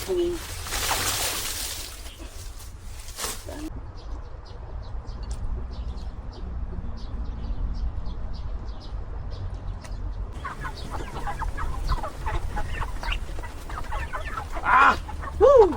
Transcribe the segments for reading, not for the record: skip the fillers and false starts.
hangin. Ah! Woo!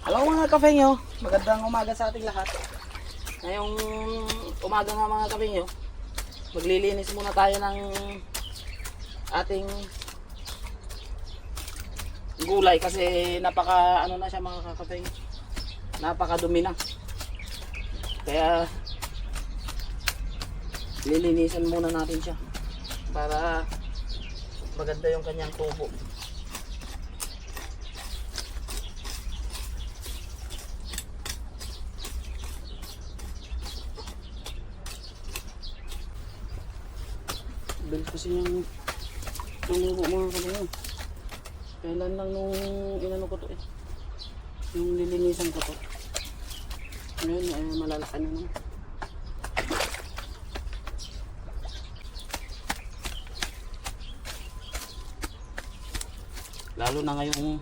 Hello mga kafenyo, magandang umaga sa ating lahat. Ngayong umaga nga mga kafenyo, maglilinis muna tayo ng ating gulay kasi napaka ano na siya mga kafenyo, napaka dumi na. Kaya lilinisan muna natin siya para maganda yung kanyang tubo. Bilis kasi yung tumubo mga kaibigan. Kailan lang nung inano ko to eh, yung lilinisan ko to. Ngayon ay malalaki na naman. Lalo na ngayong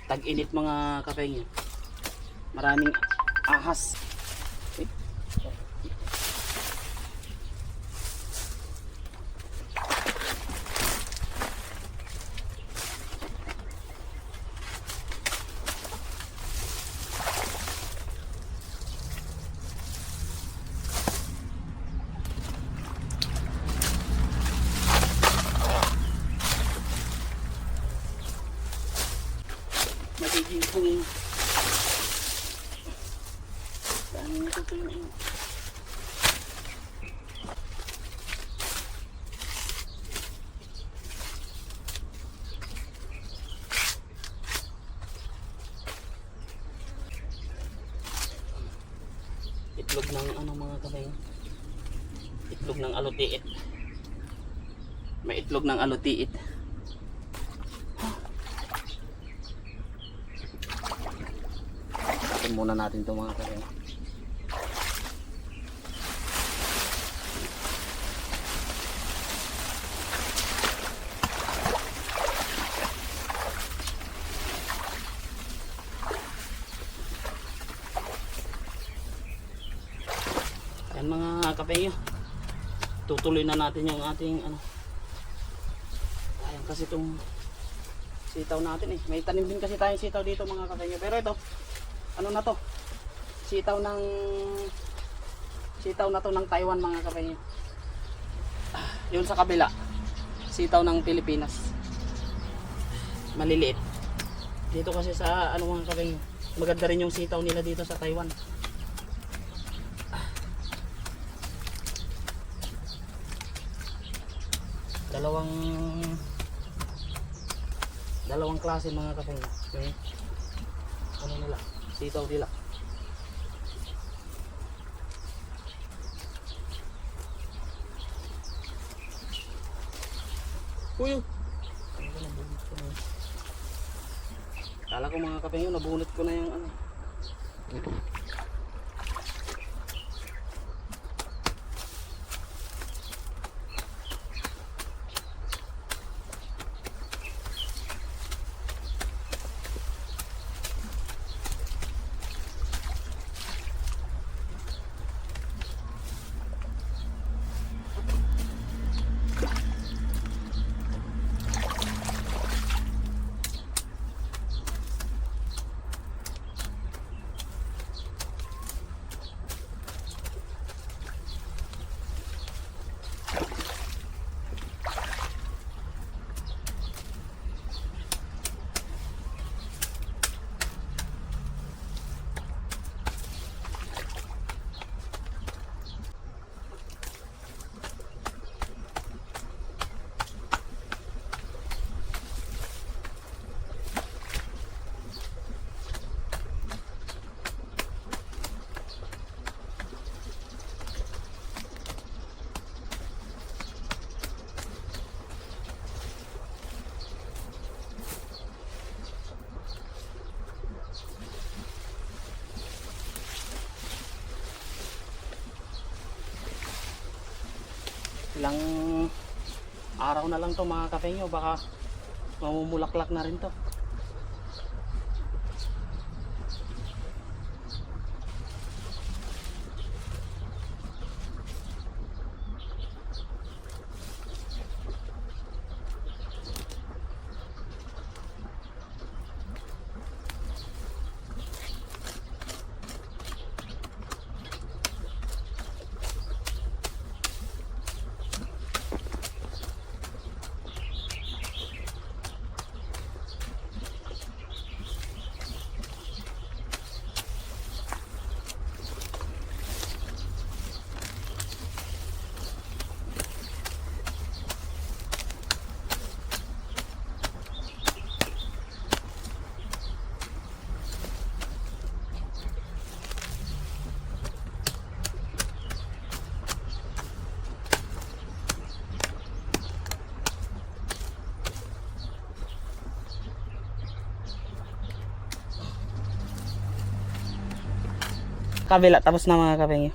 tag-init mga kafenyo, maraming ahas. Magiging hangin. Saan nyo ito yung itlog ng ano mga kabeng, itlog ng alutiit. May itlog ng alutiit. Muna natin ito mga kare. Yan mga kapeyo, tutuloy na natin yung ating ano. Ayan kasi itong sitaw natin eh. May tanim din kasi tayong sitaw dito mga kapeyo. Pero ito ano na to, sitaw na to ng Taiwan mga kapenyo. Yun sa kabila, sitaw ng Pilipinas, maliliit. Dito kasi sa ano mga kapenyo, maganda rin yung sitaw nila dito sa Taiwan. Dalawang klase mga kapenyo. Okay? Ano nila, sitaw nila. Uy! Kala ko mga kapengyo, nabunot ko na yung ano. Ilang araw na lang to mga kapengyo, baka mamumulaklak na rin to. Kabila, tapos na mga kapengyo.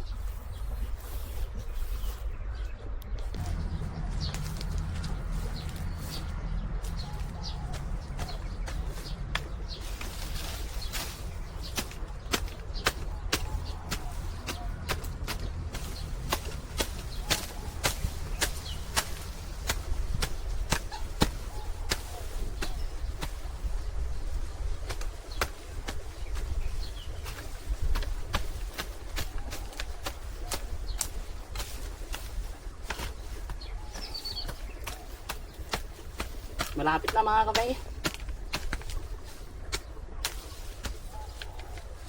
Malapit na mga kapengyo.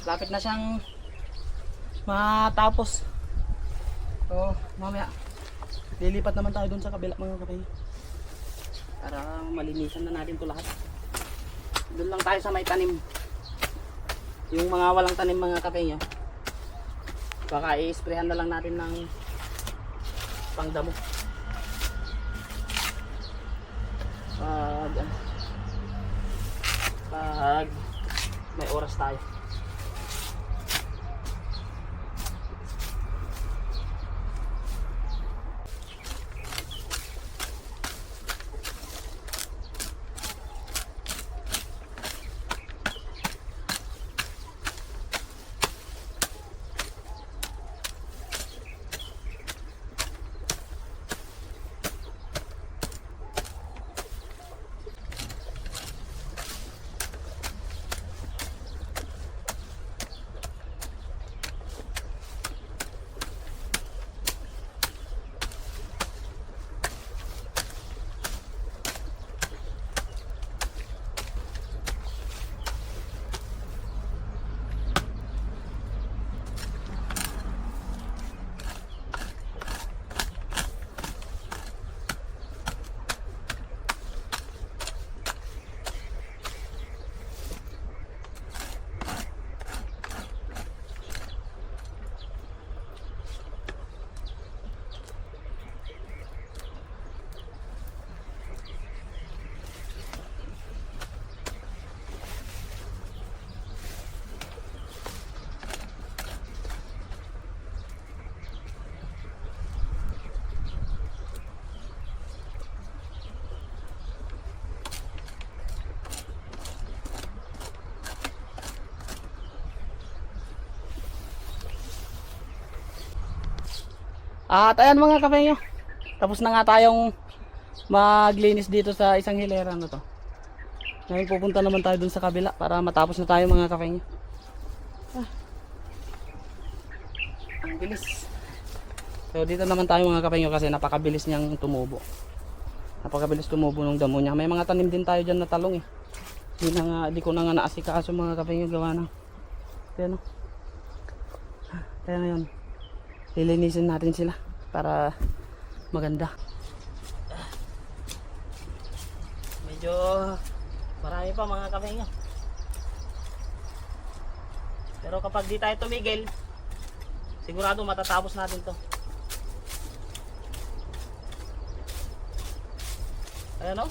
Malapit na siyang matapos. So mamaya lilipat naman tayo dun sa kabila mga kapengyo, para malinisan na natin to lahat. Doon lang tayo sa may tanim. Yung mga walang tanim mga kapengyo, baka i-sprayhan na lang natin ng pangdamo pag may oras tayo. At ayan mga kapengyo, tapos na nga tayong maglinis dito sa isang hilera na to. Ngayon pupunta naman tayo dun sa kabila para matapos na tayo mga kapengyo. Ang bilis. So dito naman tayo mga kapengyo kasi napakabilis niyang tumubo. Napakabilis tumubo ng damo niya. May mga tanim din tayo dyan na talong eh. Di ko na nga naasikaso mga kapengyo, gawa ng ayan o. Ayan na yun. Lilinisin natin sila para maganda. Medyo marami pa mga kapengyo. Pero kapag di tayo tumigil, sigurado matatapos natin to. Ayan o.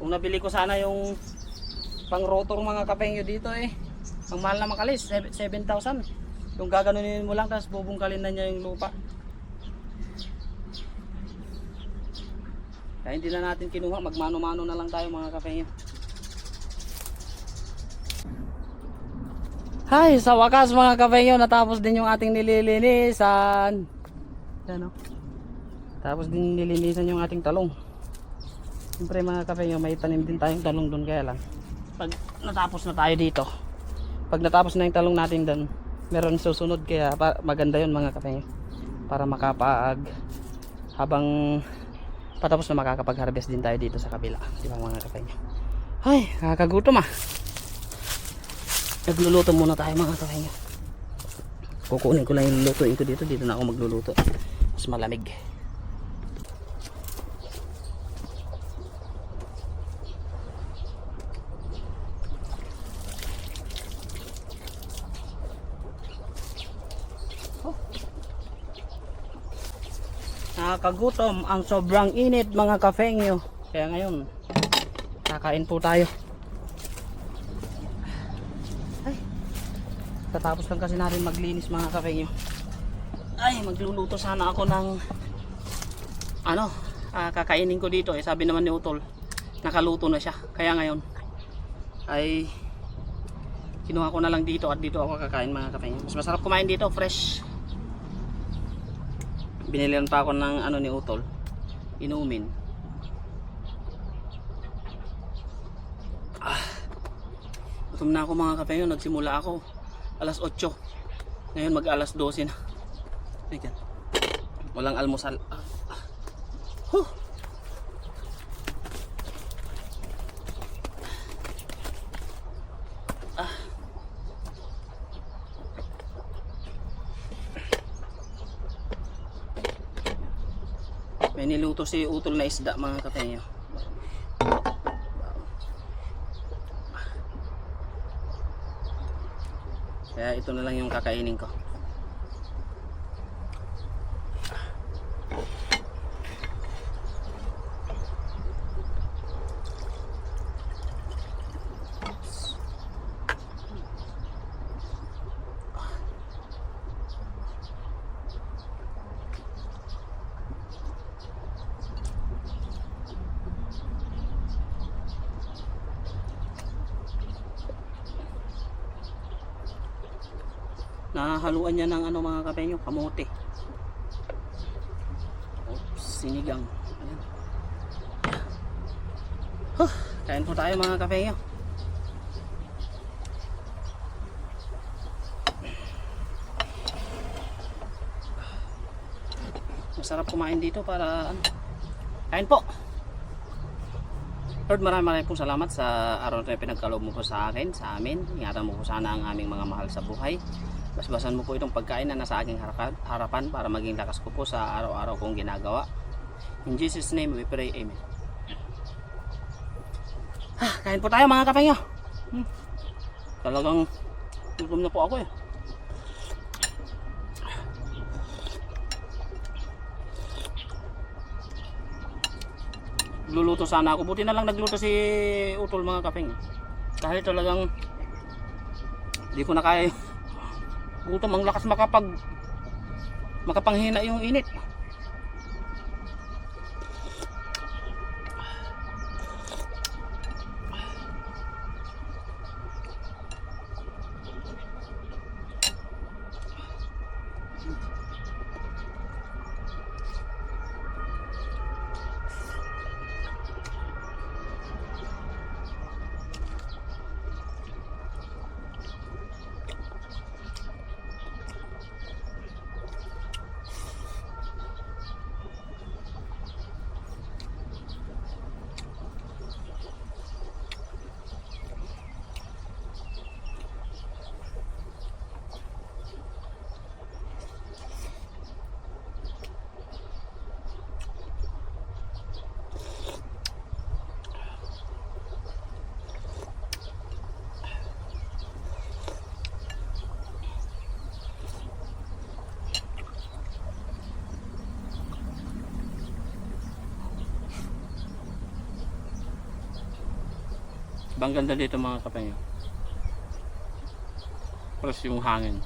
Kung nabili ko sana yung pang rotor mga kapengyo dito ang mahal na makalis, 7,000. Yung gaganunin mo lang tapos bubungkalin na niya yung lupa. Kaya hindi na natin kinuha, magmano-mano na lang tayo mga kapengyo. Hay, sa wakas mga kapengyo, natapos din yung ating nililinisan. Yan o. Tapos din nilinisan yung ating talong. Siyempre mga kapengyo, may tanim din tayong talong doon, kaya lang pag natapos na tayo dito, pag natapos na yung talong natin doon, meron susunod, kaya maganda yun mga kapengyo, para habang patapos na makakapag-harvest din tayo dito sa kabila, di ba mga kapengyo. Ay, kakagutom nagluluto muna tayo mga kapengyo. Kukunin ko lang yung lulutuin ko dito na ako magluluto, mas malamig. Nakakagutom, ang sobrang init mga kapengyo. Kaya ngayon kakain po tayo. Ay, tatapos lang kasi natin maglinis mga kapengyo. Ay, magluluto sana ako ng kakainin ko dito. Sabi naman ni Utol, nakaluto na siya. Kaya ngayon ay kinuha ko na lang dito at dito ako kakain mga kapengyo. Mas masarap kumain dito, fresh. Binilihan pa ako ng ni Utol, inumin. Gutom na ako mga kapengyo. Nagsimula ako alas 8, ngayon mag alas 12 na. Ayan. Walang almusal. May niluto si Utol na isda mga kapengyo. Kaya ito na lang yung kakainin ko. Nahaluan niya ng mga kapengyo, kamote. Sinigang. Ayan. Kain po tayo mga kapengyo. Masarap kumain dito para kain po. Lord, maraming pong salamat sa araw na pinagkaloob mo po sa akin, sa amin. Ingatan mo po sana ang aming mga mahal sa buhay. Basbasan mo po itong pagkain na nasa aking harapan para maging lakas ko po sa araw-araw kong ginagawa. In Jesus' name we pray, amen. Kain po tayo mga kapengyo. Talagang gutom na po ako Luluto sana ako. Buti na lang nagluto si Utol mga kapengyo. Dahil talagang hindi ko na kaya. Gutom, ang lakas makapanghina yung init. Bang ganda dito mga kapengyo. Plus yung hangin.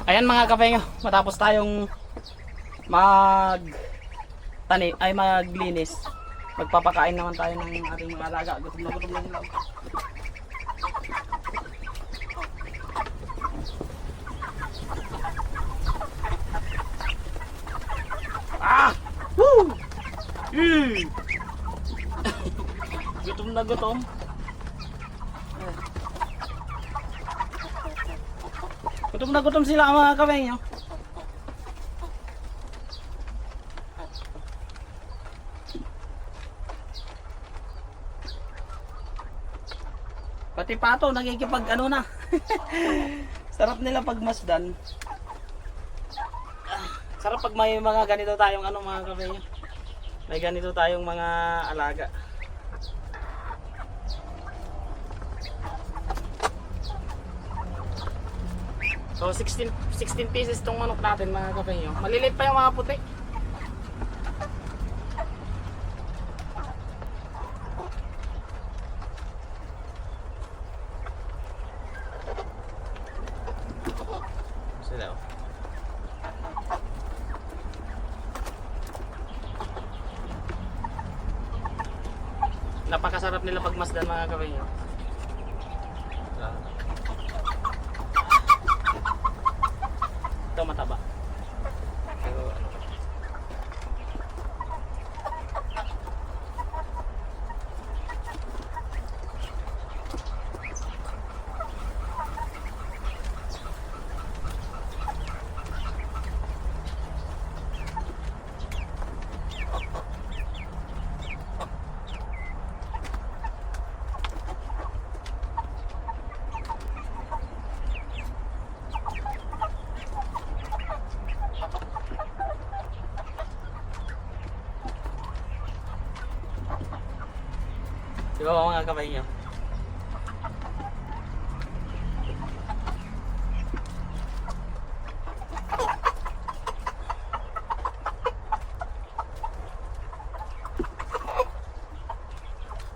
Ayan mga kapengyo, matapos tayong maglinis. Magpapakain naman tayo ng ating mga alaga. Gutom na nila. Ah! Woo! Gutom na gutom. Gutom na gutom sila mga kapengyo. Pati pato nagkikipag ano na. Sarap nila pagmasdan. Sarap pag may mga ganito tayong ano mga kapengyo. May ganito tayong mga alaga. So 16 pieces tong manok natin mga kapengyo. Maliliit pa yung mga puti. Sila oh. Napakasarap nila pagmasdan mga kapengyo. Ito mataba. Pero ano. Diba mga kapengyo?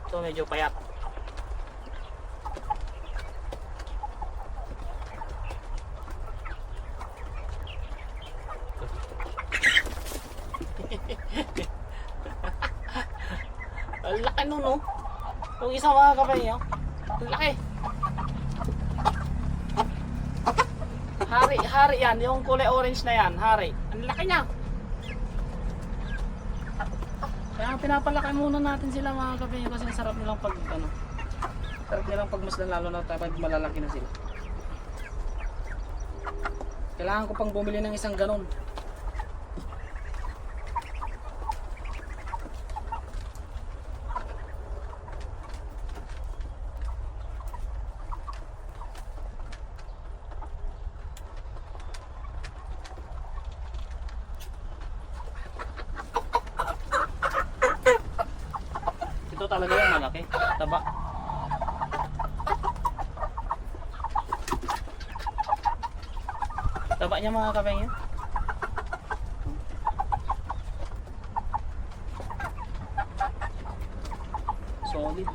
Ito medyo payat. Ang laki nun no? Yung isa mga kapengyo, ang laki. Hari yan, yung kulay orange na yan, hari. Ang laki niya. Kaya pinapalaki muna natin sila mga kapengyo kasi sarap nilang pag ano. Sarap nilang pagmasdan lalo na kapag malalaki na sila. Kailangan ko pang bumili ng isang ganon. Ito talaga yung malaki. Taba. Taba niya mga kapengyo. Solid.